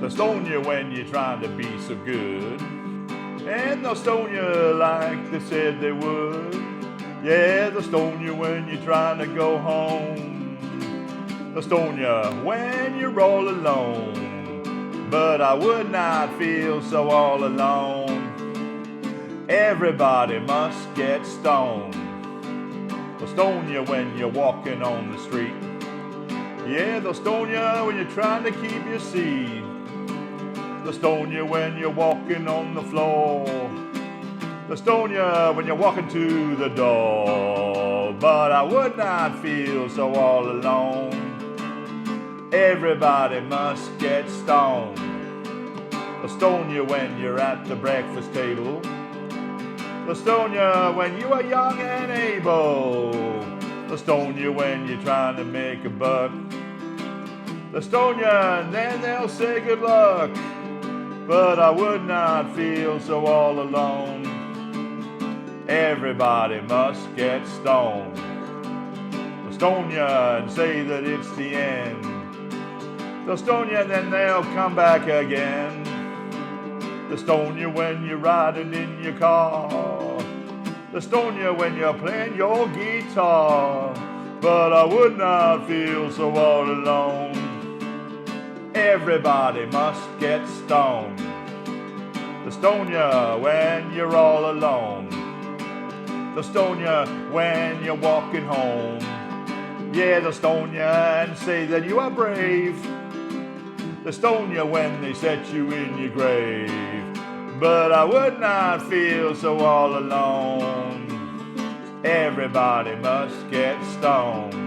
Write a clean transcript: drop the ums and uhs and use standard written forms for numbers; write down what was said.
They'll stone you when you're trying to be so good. And they'll stone you like they said they would. Yeah, they'll stone you when you're trying to go home. They'll stone you when you're all alone. But I would not feel so all alone. Everybody must get stoned. They'll stone you when you're walking on the street. Yeah, they'll stone you when you're trying to keep your seat. They'll stone you when you're walking on the floor. They'll stone you when you're walking to the door. But I would not feel so all alone. Everybody must get stoned. They'll stone you when you're at the breakfast table. They'll stone you when you are young and able. They'll stone you when you're trying to make a buck. They'll stone you and then they'll say good luck. But I would not feel so all alone. Everybody must get stoned. They'll stone you and say that it's the end. They'll stone you and then they'll come back again. They'll stone you when you're riding in your car. They'll stone you when you're playing your guitar. But I would not feel so all alone. Everybody must get stoned. They'll stone you when you're all alone. They'll stone you when you're walking home. Yeah, they'll stone you and say that you are brave. They'll stone you when they set you in your grave. But I would not feel so all alone. Everybody must get stoned.